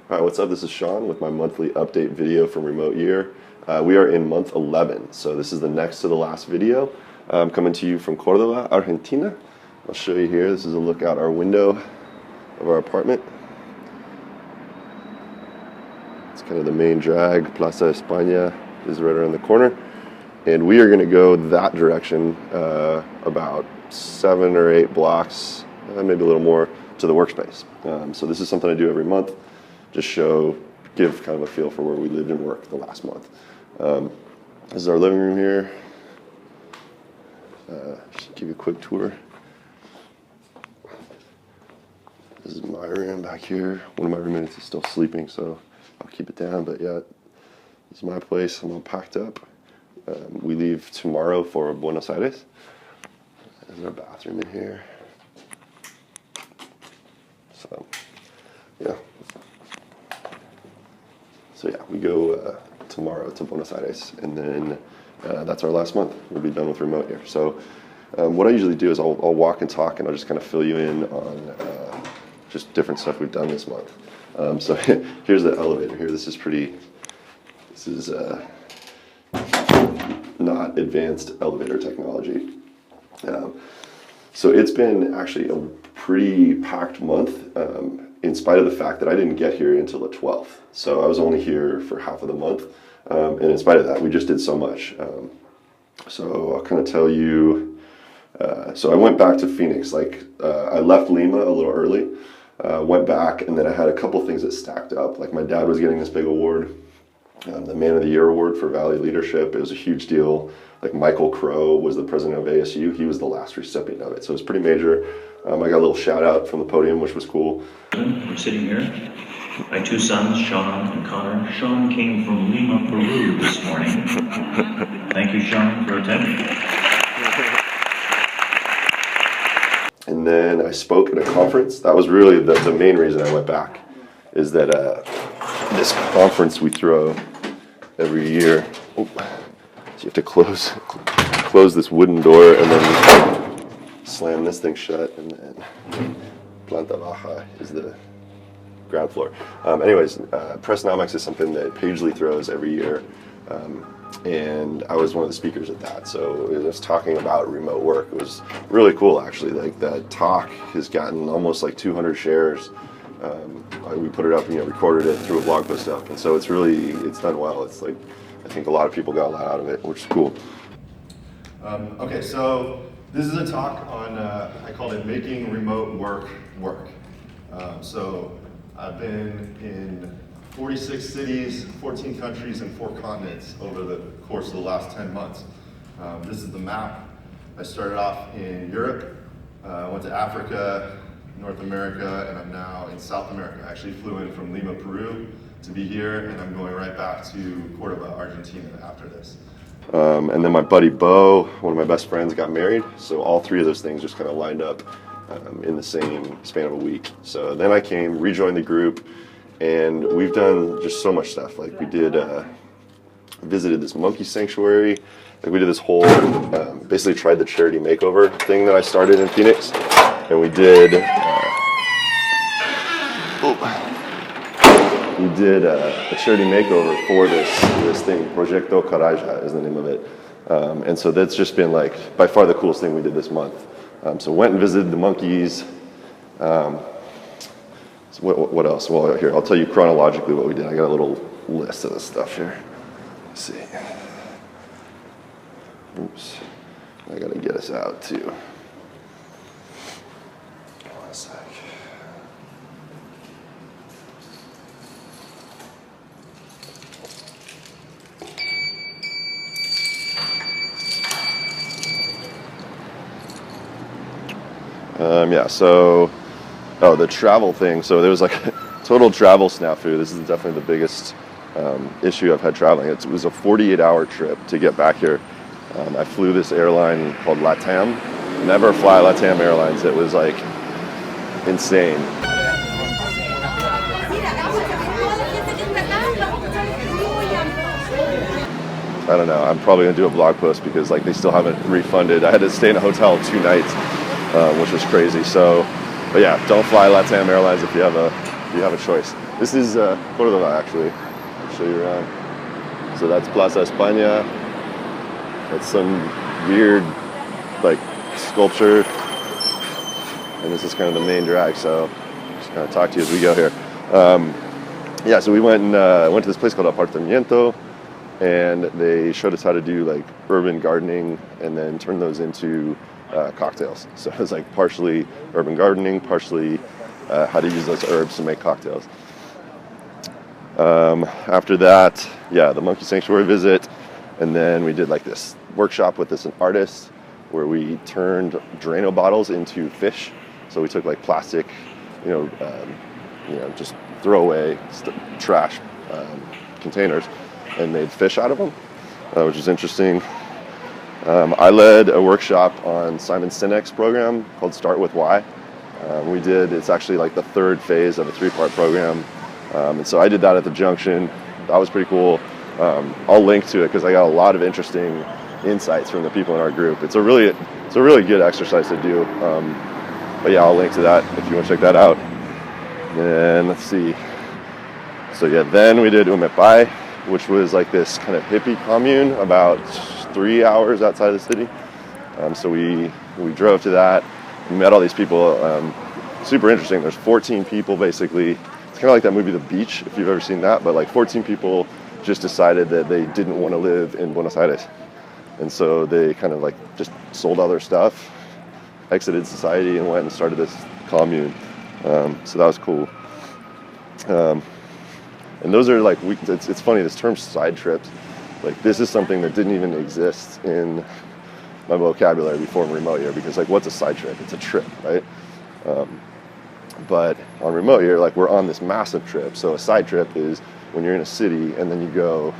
All right, what's up? This is Sean with my monthly update video from Remote Year. We are in month 11, so this is the next to the last video. I'm coming to you from Cordoba, Argentina. I'll show you here. This is a look out our window of our apartment. It's kind of the main drag. Plaza España is right around the corner. And we are going to go that direction about 7 or 8 blocks, maybe a little more, to the workspace. So this is something I do every month. Just give kind of a feel for where we lived and worked the last month. This is our living room here. Just give you a quick tour. This is my room back here. One of my roommates is still sleeping, so I'll keep it down. But yeah, this is my place. I'm all packed up. We leave tomorrow for Buenos Aires. There's our bathroom in here. So, yeah. So yeah, we go tomorrow to Buenos Aires, and then that's our last month. We'll be done with Remote Year. So what I usually do is I'll walk and talk, and I'll just kind of fill you in on just different stuff we've done this month. So here's the elevator here. This is not advanced elevator technology. So it's been actually a pretty packed month, in spite of the fact that I didn't get here until the 12th. So I was only here for half of the month. And in spite of that, we just did so much. So I'll kind of tell you, so I went back to Phoenix. I left Lima a little early, went back, and then I had a couple things that stacked up. Like my dad was getting this big award, the Man of the Year award for Valley Leadership. It was a huge deal. Like Michael Crow was the president of ASU. He was the last recipient of it. So it was pretty major. I got a little shout out from the podium, which was cool. We're sitting here. My 2 sons, Sean and Connor. Sean came from Lima, Peru this morning. Thank you, Sean, for attending. And then I spoke at a conference. That was really the main reason I went back, is that this conference we throw every year. Oh, so you have to close this wooden door and then slam this thing shut, and then planta baja is the ground floor. Anyways, Pressnomics is something that Pagely throws every year, and I was one of the speakers at that. So it was talking about remote work. It was really cool, actually. Like that talk has gotten almost like 200 shares. We put it up, recorded it, threw a blog post up, and so it's done well. It's like, I think a lot of people got a lot out of it, which is cool. Okay, so this is a talk on, I called it Making Remote Work Work. So I've been in 46 cities, 14 countries, and 4 continents over the course of the last 10 months. This is the map. I started off in Europe, went to Africa, North America, and I'm now in South America. I actually flew in from Lima, Peru to be here, and I'm going right back to Cordoba, Argentina after this. And then my buddy Bo, one of my best friends, got married. So all 3 of those things just kind of lined up in the same span of a week. So then I came, rejoined the group, and we've done just so much stuff. Like we did, visited this monkey sanctuary. Like we did this whole, basically tried the charity makeover thing that I started in Phoenix. And we did, a charity makeover for this thing. Proyecto Caraja is the name of it. And so that's just been like by far the coolest thing we did this month. So went and visited the monkeys. So what else? Well, here, I'll tell you chronologically what we did. I got a little list of this stuff here. Let's see. Oops. I gotta get us out too. One sec. The travel thing. So there was like a total travel snafu. This is definitely the biggest issue I've had traveling. It was a 48-hour trip to get back here. I flew this airline called LATAM. Never fly LATAM Airlines. It was like insane. I don't know. I'm probably gonna do a blog post because like they still haven't refunded. I had to stay in a hotel 2 nights, which was crazy. So, but yeah, don't fly LATAM Airlines if you have a you have a choice. This is Cordoba, actually. I'll show you around. So that's Plaza España. That's some weird, like, sculpture. And this is kind of the main drag, so I'll just kind of talk to you as we go here. Yeah, so we went to this place called Apartamiento, and they showed us how to do like urban gardening and then turn those into cocktails. So it was like partially urban gardening, partially how to use those herbs to make cocktails. After that, yeah, the monkey sanctuary visit, and then we did like this workshop with an artist where we turned Drano bottles into fish. So we took like plastic, just throwaway trash containers and made fish out of them, which is interesting. I led a workshop on Simon Sinek's program called Start With Why. It's actually like the third phase of a 3-part program. And so I did that at the Junction. That was pretty cool. I'll link to it because I got a lot of interesting insights from the people in our group. It's a really good exercise to do. But yeah, I'll link to that if you want to check that out. And let's see. So yeah, then we did Umepai, which was like this kind of hippie commune about 3 hours outside of the city. So we drove to that. We met all these people. Super interesting. There's 14 people basically. It's kind of like that movie The Beach, if you've ever seen that. But like 14 people just decided that they didn't want to live in Buenos Aires. And so they kind of like just sold all their stuff, exited society, and went and started this commune. So that was cool. And those are like, it's funny, this term side trips, like this is something that didn't even exist in my vocabulary before remote year, because like what's a side trip? It's a trip, right? But on remote year, like we're on this massive trip. So a side trip is when you're in a city and then you go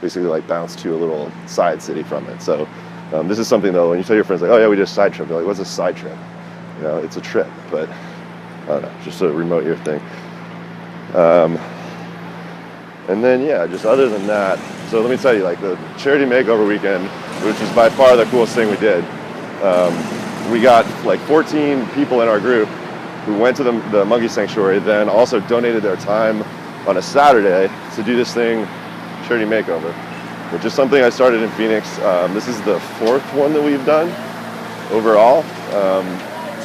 basically like bounce to a little side city from it. So this is something though, when you tell your friends like, oh yeah, we did a side trip, they're like, what's a side trip? It's a trip, but I don't know, just a remote year thing. And then, yeah, just other than that, so let me tell you, like the charity makeover weekend, which is by far the coolest thing we did, we got like 14 people in our group who went to the monkey sanctuary, then also donated their time on a Saturday to do this thing, charity makeover, which is something I started in Phoenix. This is the 4th one that we've done overall,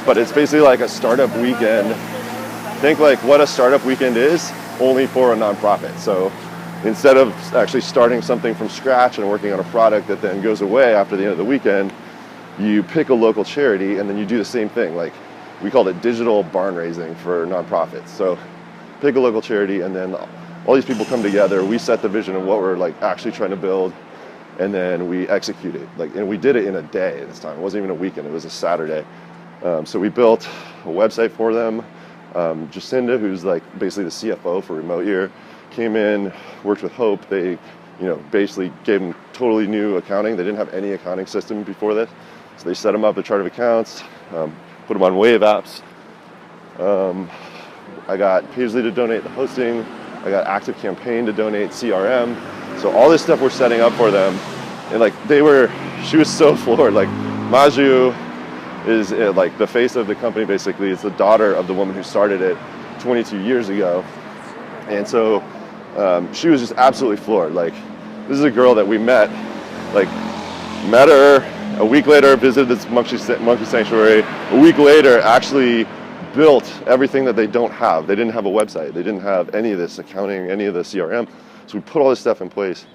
but it's basically like a startup weekend. Think like what a startup weekend is, only for a nonprofit. So instead of actually starting something from scratch and working on a product that then goes away after the end of the weekend, you pick a local charity and then you do the same thing. Like we called it digital barn raising for nonprofits. So pick a local charity and then all these people come together. We set the vision of what we're like actually trying to build, and then we execute it. And we did it in a day this time. It wasn't even a weekend, it was a Saturday. So we built a website for them. Jacinda, who's like basically the CFO for remote year, came in, worked with Hope. They, basically gave them totally new accounting. They didn't have any accounting system before this. So they set them up a chart of accounts, put them on Wave apps. I got Paisley to donate the hosting. I got Active Campaign to donate CRM. So all this stuff we're setting up for them. And like she was so floored. Like Maju is like the face of the company basically. It's the daughter of the woman who started it 22 years ago. And so she was just absolutely floored. Like this is a girl that we met her a week later, visited this monkey sanctuary. A week later, actually built everything that they don't have. They didn't have a website. They didn't have any of this accounting, any of the CRM. So we put all this stuff in place,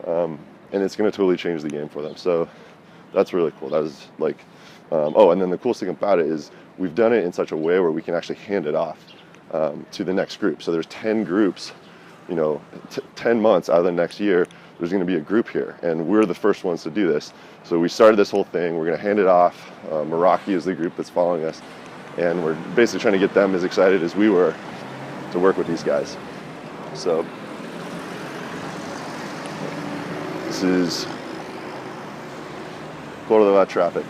and it's going to totally change the game for them. So that's really cool. That was like, and then the coolest thing about it is we've done it in such a way where we can actually hand it off to the next group. So there's 10 groups, 10 months out of the next year, there's going to be a group here, and we're the first ones to do this. So we started this whole thing. We're going to hand it off. Meraki is the group that's following us, and we're basically trying to get them as excited as we were to work with these guys. So this is Cordoba traffic.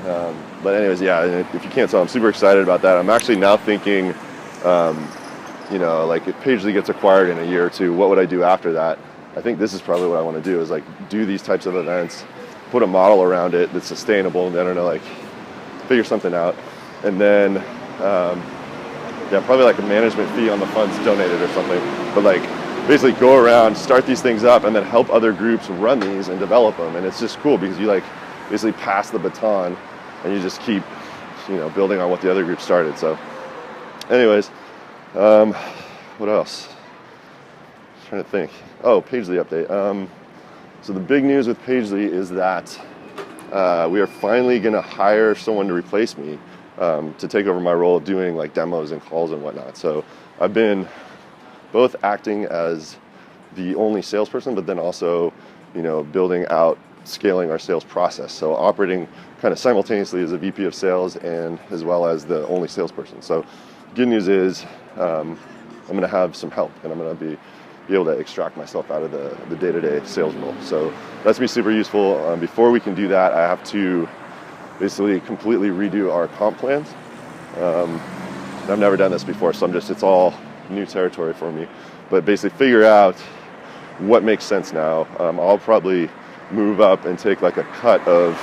But anyways, yeah, if you can't tell, I'm super excited about that. I'm actually now thinking, like if Paisley gets acquired in a year or two, what would I do after that? I think this is probably what I want to do, is like do these types of events, put a model around it that's sustainable, and then, like figure something out. And then yeah, probably like a management fee on the funds donated or something. But like basically go around, start these things up, and then help other groups run these and develop them. And it's just cool because you like basically pass the baton, and you just keep, building on what the other group started. So, anyways, what else? Trying to think. Oh, Pagely update. So the big news with Pagely is that we are finally going to hire someone to replace me to take over my role of doing like demos and calls and whatnot. So I've been both acting as the only salesperson, but then also, building out, scaling our sales process. So operating kind of simultaneously as a VP of sales and as well as the only salesperson. So good news is I'm going to have some help, and I'm going to be able to extract myself out of the day-to-day sales role. So that's going to be super useful. Before we can do that, I have to basically completely redo our comp plans. I've never done this before, so it's all new territory for me. But basically figure out what makes sense now. I'll probably move up and take like a cut of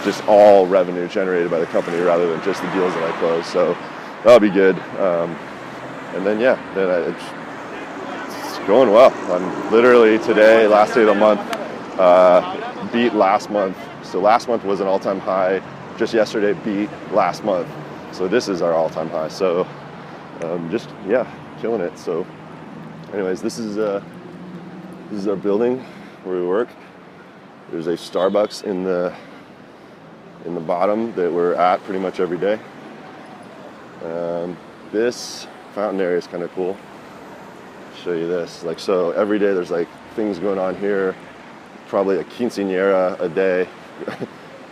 just all revenue generated by the company rather than just the deals that I close. So that'll be good. And then it's going well. I'm literally today, last day of the month, beat last month. So last month was an all-time high. Just yesterday beat last month. So this is our all-time high. So killing it. So anyways, this is our building where we work. There's a Starbucks in the bottom that we're at pretty much every day. This fountain area is kind of cool. I'll show you this. Like, so every day there's like things going on here. Probably a quinceañera a day.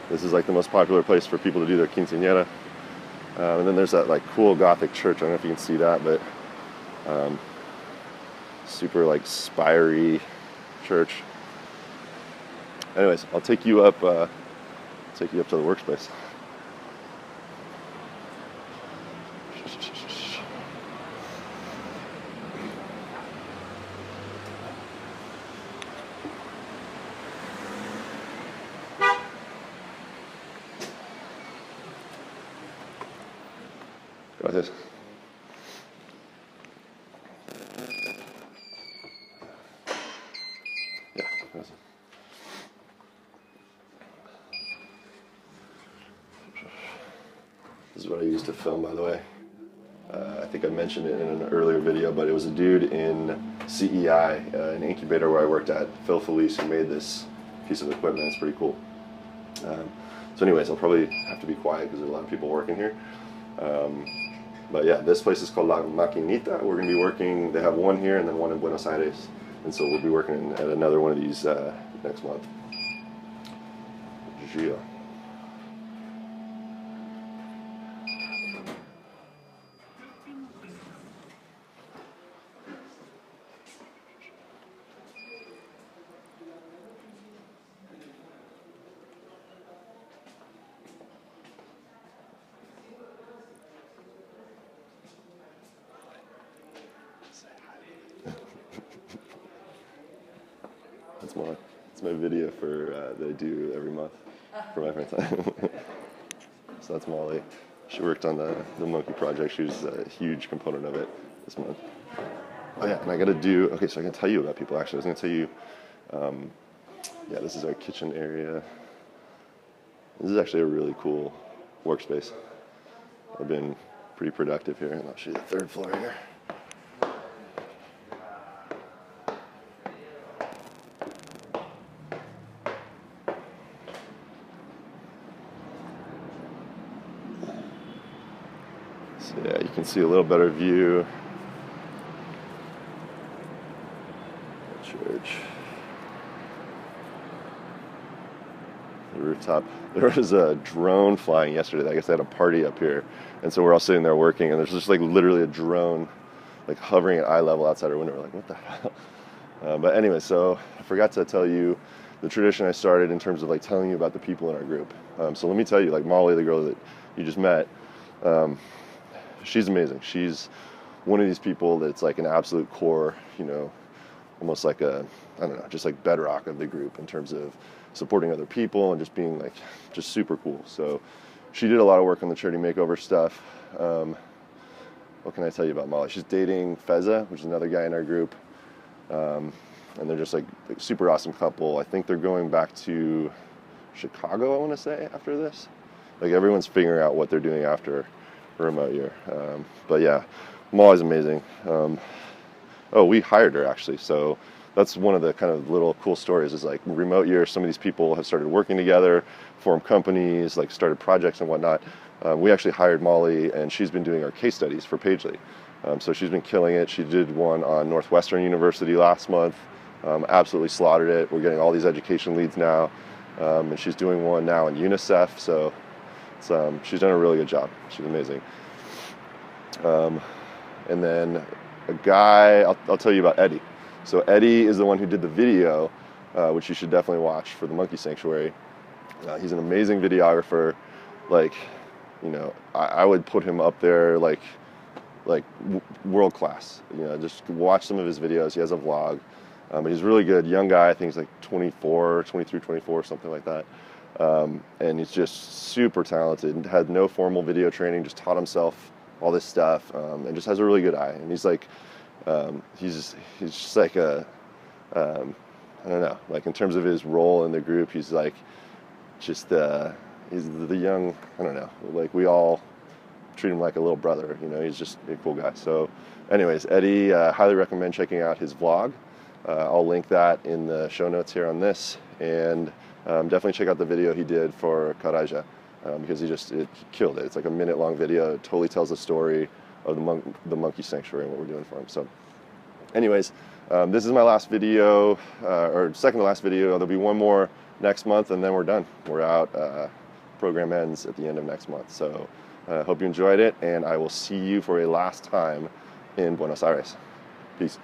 This is like the most popular place for people to do their quinceañera. And then there's that like cool Gothic church. I don't know if you can see that, but super like spirey church. Anyways, I'll take you up to the workspace. Go ahead. Yeah, gracias. This is what I used to film, by the way. I think I mentioned it in an earlier video, but it was a dude in CEI, an incubator where I worked at, Phil Felice, who made this piece of equipment. It's pretty cool. So anyways, I'll probably have to be quiet because there's a lot of people working here. But yeah, this place is called La Maquinita. We're going to be working, they have one here and then one in Buenos Aires. And so we'll be working at another one of these next month. Gia. It's my video for that I do every month for my friends. So that's Molly. She worked on the monkey project. She was a huge component of it this month. Oh yeah, and I got to do. Okay, so I can tell you about people. Actually, I was going to tell you. Yeah, this is our kitchen area. This is actually a really cool workspace. I've been pretty productive here, and I'll show you the third floor here. So yeah, you can see a little better view. Church. The rooftop. There was a drone flying yesterday. I guess they had a party up here. And so we're all sitting there working, and there's just like literally a drone like hovering at eye level outside our window. We're like, what the hell? But anyway, so I forgot to tell you the tradition I started in terms of like telling you about the people in our group. So let me tell you, like Molly, the girl that you just met, she's amazing. She's one of these people that's like an absolute core, almost like a, I don't know, just like bedrock of the group in terms of supporting other people and just being like, just super cool. So she did a lot of work on the charity makeover stuff. what can I tell you about Molly? She's dating Feza, which is another guy in our group. And they're just like a super awesome couple. I think they're going back to Chicago, I want to say, after this. Like everyone's figuring out what they're doing after a remote year. But yeah, Molly's amazing. Oh, we hired her actually. So that's one of the kind of little cool stories is like remote year, some of these people have started working together, formed companies, like started projects and whatnot. We actually hired Molly and she's been doing our case studies for Pagely. So she's been killing it. She did one on Northwestern University last month. Absolutely slaughtered it. We're getting all these education leads now. And she's doing one now in UNICEF. So it's, she's done a really good job. She's amazing. And then a guy, I'll tell you about Eddie. So Eddie is the one who did the video, which you should definitely watch for the Monkey Sanctuary. He's an amazing videographer. Like, you know, I would put him up there like world class. You know, just watch some of his videos. He has a vlog. But he's really good. Young guy, I think he's like 23, 24, something like that. And he's just super talented. Had no formal video training, just taught himself all this stuff, and just has a really good eye. And he's like, he's just like I don't know, like in terms of his role in the group, he's like just he's the young, I don't know, like we all treat him like a little brother, you know. He's just a cool guy. So anyways, Eddie, highly recommend checking out his vlog. I'll link that in the show notes here on this, and definitely check out the video he did for Karaja, because it killed it. It's like a minute-long video. It totally tells the story of the Monkey Sanctuary and what we're doing for him. So anyways, this is my last video, or second to last video. There'll be one more next month, and then we're done. We're out. Program ends at the end of next month. So hope you enjoyed it, and I will see you for a last time in Buenos Aires. Peace.